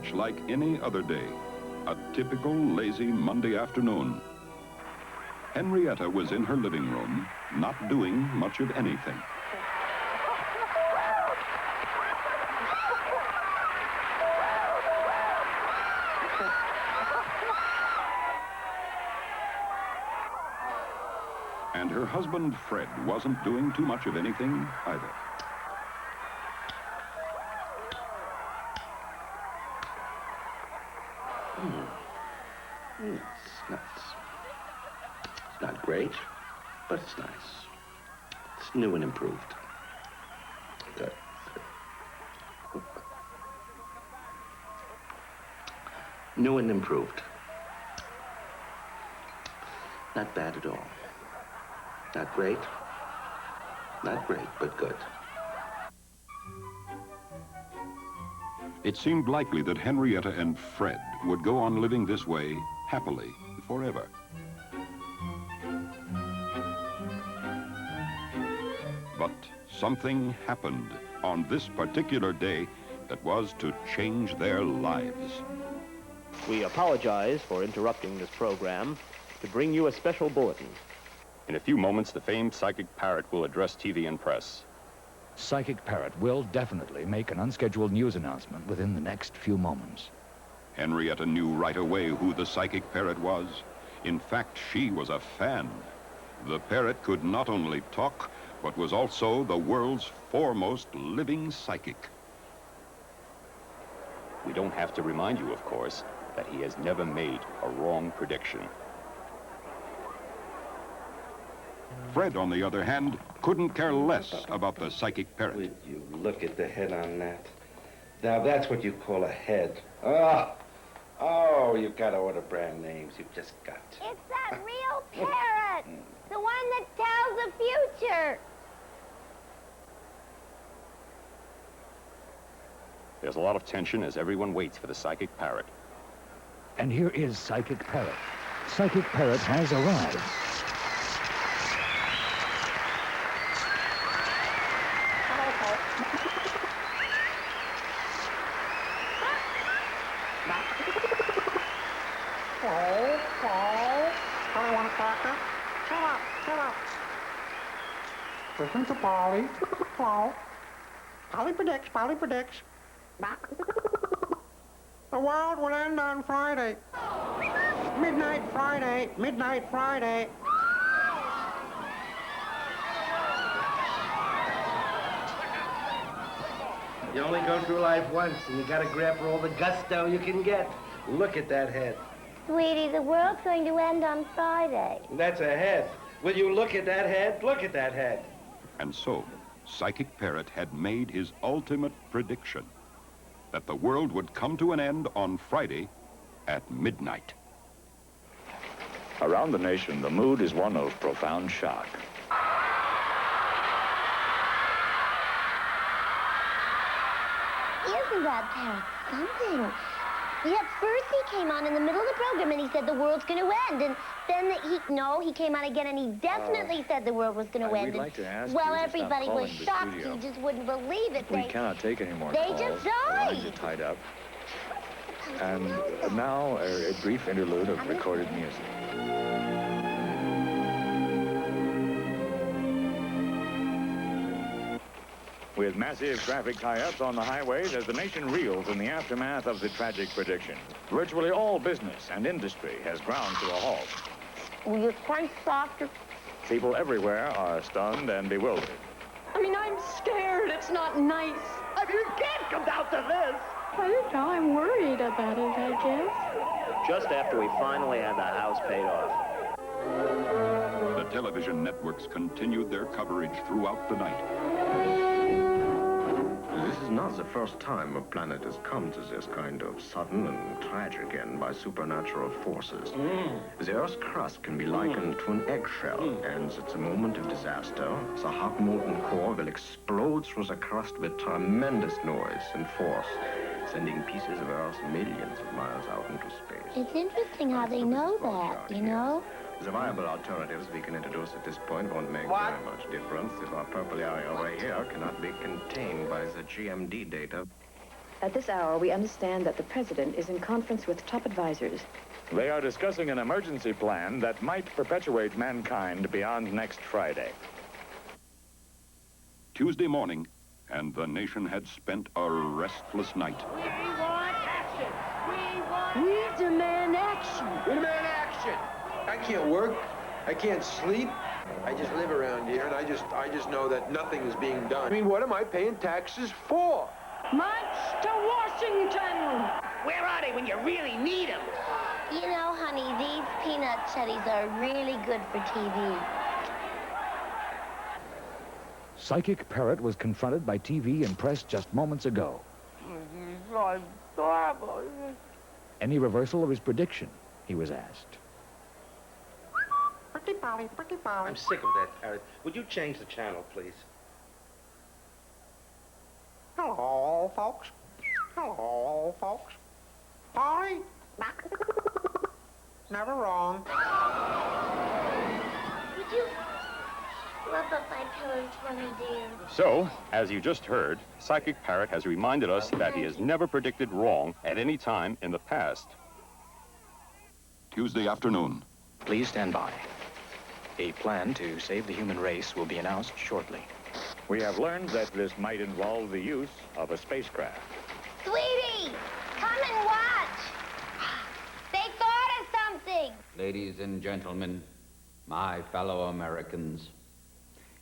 much like any other day. A typical lazy Monday afternoon. Henrietta was in her living room, not doing much of anything. And her husband, Fred, wasn't doing too much of anything either. It's nice. It's not great, but it's nice. It's new and improved. Good. New and improved. Not bad at all. Not great. Not great, but good. It seemed likely that Henrietta and Fred would go on living this way happily forever. But something happened on this particular day that was to change their lives. We apologize for interrupting this program to bring you a special bulletin. In a few moments, the famed Psychic Parrot will address TV and press. Psychic Parrot will definitely make an unscheduled news announcement within the next few moments. Henrietta knew right away who the Psychic Parrot was. In fact, she was a fan. The parrot could not only talk, but was also the world's foremost living psychic. We don't have to remind you, of course, that he has never made a wrong prediction. Fred, on the other hand, couldn't care less about the Psychic Parrot. Would you look at the head on that? Now, that's what you call a head. Oh, you've got to order brand names. You've just got to. It's that real parrot, the one that tells the future. There's a lot of tension as everyone waits for the Psychic Parrot. And here is Psychic Parrot. Psychic Parrot has arrived. Listen to Polly. Hello. Polly predicts. The world will end on Friday. Midnight Friday. You only go through life once, and you got to grab for all the gusto you can get. Look at that head. Sweetie, the world's going to end on Friday. That's a head. Will you look at that head? Look at that head. And so, Psychic Parrot had made his ultimate prediction, that the world would come to an end on Friday at midnight. Around the nation, the mood is one of profound shock. Isn't that parrot something? Yeah, first he came on in the middle of the program and he said the world's going to end. And then he came on again and he definitely said the world was going to end. We'd like to ask well, you to everybody stop was calling the shocked. studio. He just wouldn't believe it. We cannot take any more calls. They just The lines died. are tied up. And now a brief interlude of recorded music. With massive traffic tie-ups on the highways as the nation reels in the aftermath of the tragic prediction, virtually all business and industry has ground to a halt. Will you quite softer? People everywhere are stunned and bewildered. I mean, I'm scared. It's not nice. I mean, you can't come down to this! I don't know. I'm worried about it, I guess. Just after we finally had the house paid off. The television networks continued their coverage throughout the night. This is not the first time a planet has come to this kind of sudden and tragic end by supernatural forces. The Earth's crust can be likened to an eggshell, and at the moment of disaster, the hot molten core will explode through the crust with tremendous noise and force, sending pieces of Earth millions of miles out into space. It's interesting how they know that, you know? The viable alternatives we can introduce at this point won't make very much difference if our purple area over here cannot be contained by the GMD data. At this hour, we understand that the president is in conference with top advisors. They are discussing an emergency plan that might perpetuate mankind beyond next Friday. Tuesday morning, and the nation had spent a restless night. We want action! We demand action! We demand action! I can't work. I can't sleep. I just live around here, and I just know that nothing is being done. I mean, what am I paying taxes for? March to Washington! Where are they when you really need them? You know, honey, these peanut chutneys are really good for TV. Psychic Parrot was confronted by TV and press just moments ago. So adorable. Any reversal of his prediction, he was asked. Pretty Polly, pretty Polly. I'm sick of that, Parrot. Would you change the channel, please? Hello, folks. Hello, folks. Polly? Never wrong. Would you rub up my pillows for me, dear? So, as you just heard, Psychic Parrot has reminded us that he has never predicted wrong at any time in the past. Tuesday afternoon. Please stand by. A plan to save the human race will be announced shortly. We have learned that this might involve the use of a spacecraft. Sweetie, come and watch. They thought of something. Ladies and gentlemen, my fellow Americans,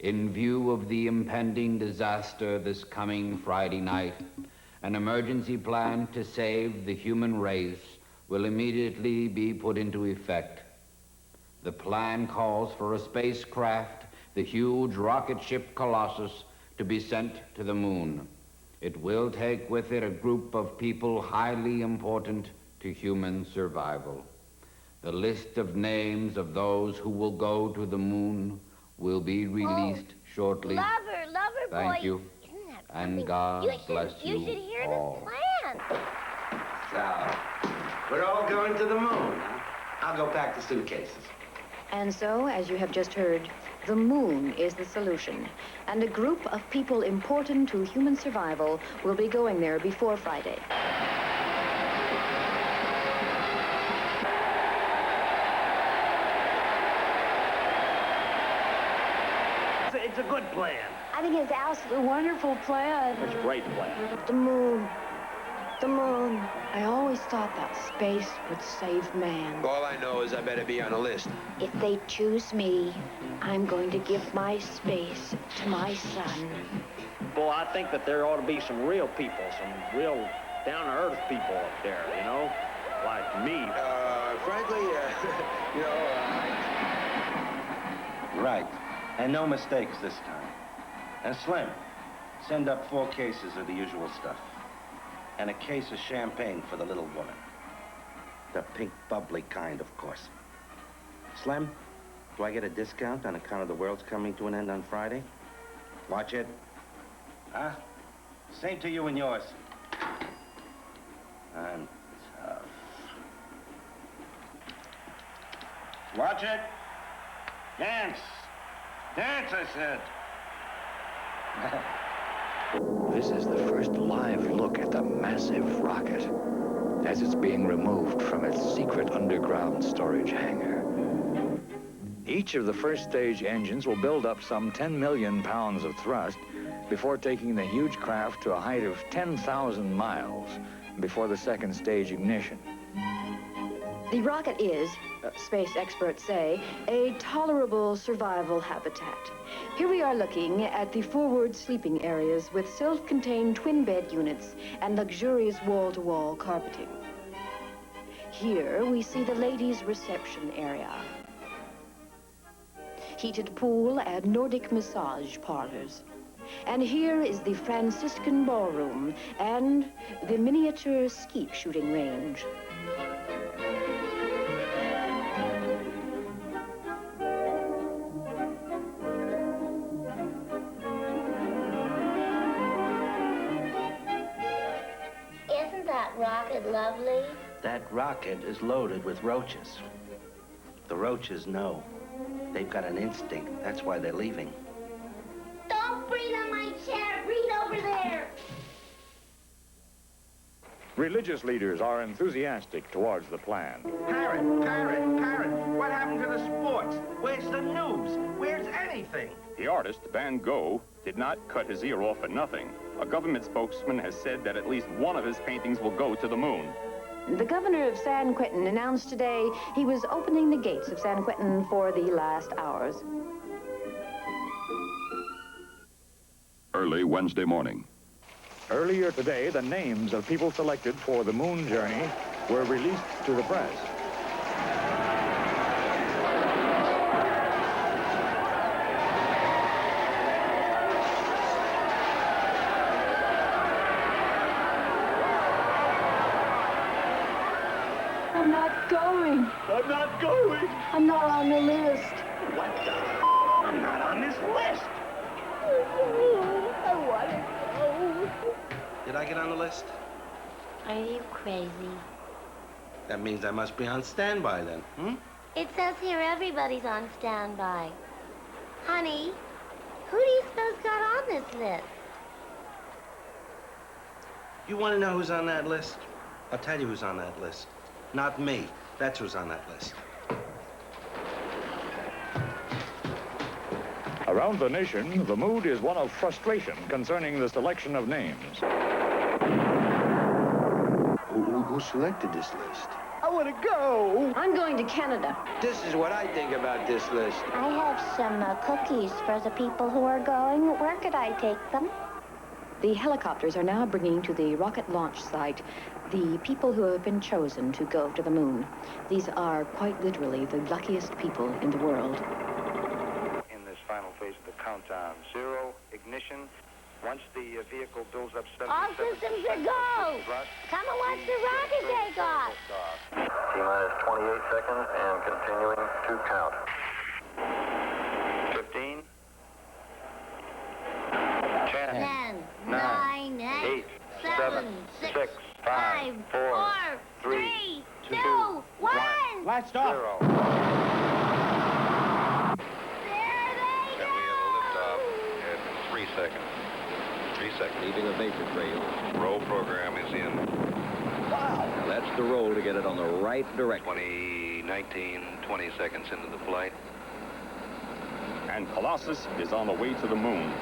in view of the impending disaster this coming Friday night, an emergency plan to save the human race will immediately be put into effect. The plan calls for a spacecraft, the huge rocket ship Colossus, to be sent to the moon. It will take with it a group of people highly important to human survival. The list of names of those who will go to the moon will be released shortly. Lover boy. Thank you. And God bless you should hear all. this plan. So, we're all going to the moon, huh? I'll go pack the suitcases. And so, as you have just heard, the moon is the solution. And a group of people important to human survival will be going there before Friday. It's a good plan. I think it's an absolutely wonderful plan. It's a great plan. The moon. The moon. I always thought that space would save man. All I know is I better be on a list. If they choose me, I'm going to give my space to my son. Well, I think that there ought to be some real people, some real down-to-earth people up there, you know? Like me. Frankly, you know, Right. And no mistakes this time. And Slim, send up 4 cases of the usual stuff. And a case of champagne for the little woman. The pink bubbly kind, of course. Slim, do I get a discount on account of the world's coming to an end on Friday? Watch it. Huh? Same to you and yours. I'm tough. Watch it. Dance. Dance, I said. This is the first live look at the massive rocket as it's being removed from its secret underground storage hangar. Each of the first stage engines will build up some 10 million pounds of thrust before taking the huge craft to a height of 10,000 miles before the second stage ignition. The rocket is, space experts say, a tolerable survival habitat. Here we are looking at the forward sleeping areas with self-contained twin bed units and luxurious wall-to-wall carpeting. Here we see the ladies' reception area. Heated pool and Nordic massage parlors. And here is the Franciscan ballroom and the miniature skeet shooting range. Isn't that rocket lovely? That rocket is loaded with roaches. The roaches know. They've got an instinct. That's why they're leaving. Don't breathe on my chair. Breathe over there. Religious leaders are enthusiastic towards the plan. Parrot, what happened to the sports? Where's the news? Where's anything? The artist, Van Gogh, did not cut his ear off for nothing. A government spokesman has said that at least one of his paintings will go to the moon. The governor of San Quentin announced today he was opening the gates of San Quentin for the last hours. Early Wednesday morning. Earlier today, the names of people selected for the moon journey were released to the press. I'm not going. I'm not going. I'm not on the list. What the? I'm not on this list. I want to go. Did I get on the list? Are you crazy? That means I must be on standby then, hmm? It says here everybody's on standby. Honey, who do you suppose got on this list? You want to know who's on that list? I'll tell you who's on that list. Not me. That's who's on that list. Around the nation, the mood is one of frustration concerning the selection of names. Who selected this list? I want to go. I'm going to Canada. This is what I think about this list. I have some cookies for the people who are going. Where could I take them? The helicopters are now bringing to the rocket launch site the people who have been chosen to go to the moon. These are quite literally the luckiest people in the world. In this final phase of the countdown, 0, ignition. Once the vehicle builds up 77%. All systems are go. Come and watch the rocket take off. T-minus 28 seconds and continuing to count. 15. 10. 9. 8. 7. 6. 5. 4. 3. 2. 1. Blast off. 0. There we have a liftoff in 3 seconds. 3 seconds. Leaving a vapor trail. Roll program is in. Wow. Now that's the roll to get it on the right direction. 20 seconds into the flight. And Colossus is on the way to the moon.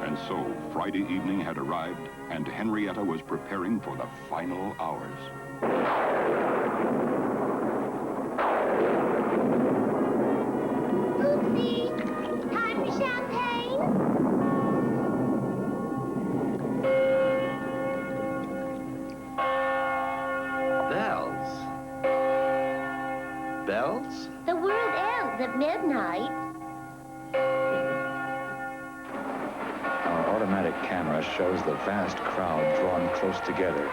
And so Friday evening had arrived, and Henrietta was preparing for the final hours. Oopsie! Time for champagne? Bells? Bells? The world ends at midnight. Our automatic camera shows the vast crowd drawn close together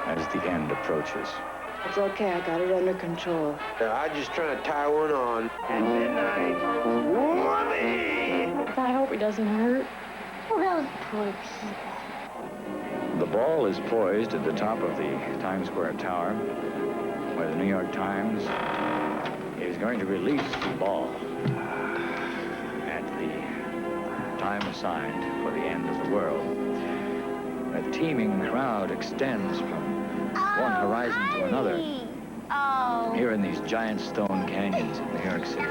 as the end approaches. It's okay, I got it under control. I'm just trying to tie one on. At midnight. Whoopee! I hope he doesn't hurt. Oh, those poor people. The ball is poised at the top of the Times Square Tower, where the New York Times is going to release the ball at the time assigned for the end of the world. A teeming crowd extends from one horizon to another. Oh. Here in these giant stone canyons in New York City.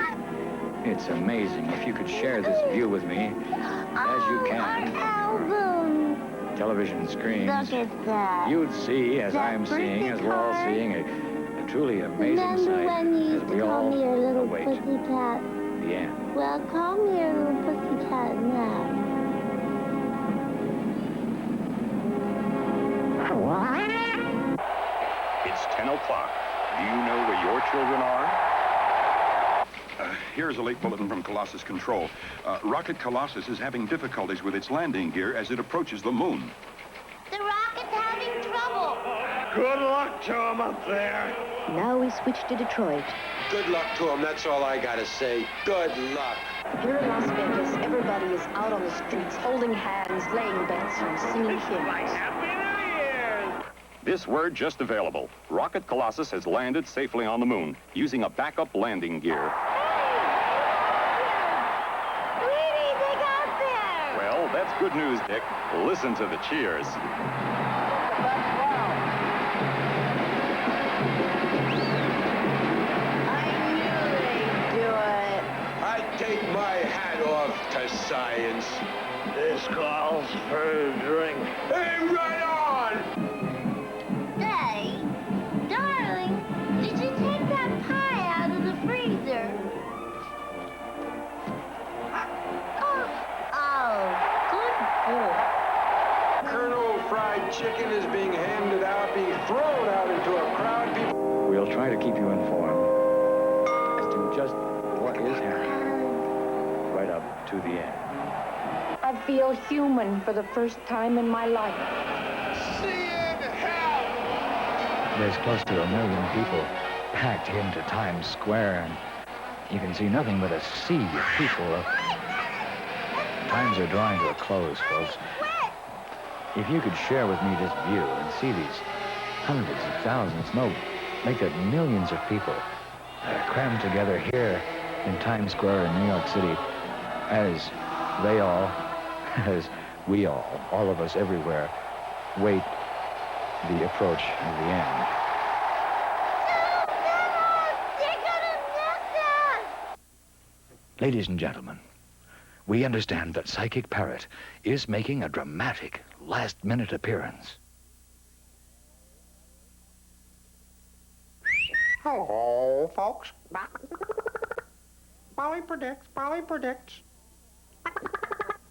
It's amazing. If you could share this view with me, as you can, television screens, Look at that. you'd see, as I'm seeing, as we're all seeing, a truly amazing Remember sight when you used as to we call all me your little await pussycat? the end. Well, call me your little pussycat now. It's 10 o'clock. Do you know where your children are? Here's a late bulletin from Colossus Control. Rocket Colossus is having difficulties with its landing gear as it approaches the moon. The rocket's having trouble. Good luck to him up there. Now we switch to Detroit. Good luck to him, that's all I gotta say. Good luck. Here in Las Vegas, everybody is out on the streets, holding hands, laying bets, and singing hymns. This word just available. Rocket Colossus has landed safely on the moon using a backup landing gear. It's good news, Dick. Listen to the cheers. I take my hat off to science. This calls for a drink. Hey, right on! Daddy, darling, did you take that pie out of the freezer? Oh, good boy. Colonel Fried Chicken is being handed out, being thrown out into a crowd. People. We'll try to keep you informed as to just what is happening right up to the end. I feel human for the first time in my life. There's close to 1 million people packed into Times Square, and you can see nothing but a sea of people. Times are drawing to a close, folks. If you could share with me this view and see these hundreds of thousands, no, make it millions of people crammed together here in Times Square in New York City, as they all, as we all of us everywhere, wait the approach of the end. Ladies and gentlemen, we understand that Psychic Parrot is making a dramatic last-minute appearance. Hello, folks. Polly predicts.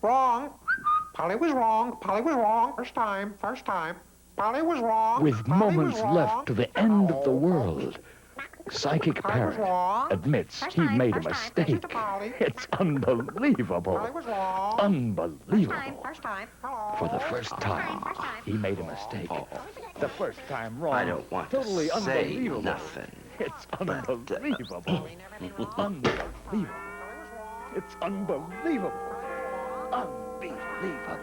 Wrong. Polly was wrong. First time. Polly was wrong. With moments left to the end of the world, Psychic Parrot admits he made a mistake. It's unbelievable. Unbelievable. For the first time, he made a mistake. The first time wrong. I don't want to totally say unbelievable. nothing. It's unbelievable. Unbelievable. It's unbelievable. Unbelievable.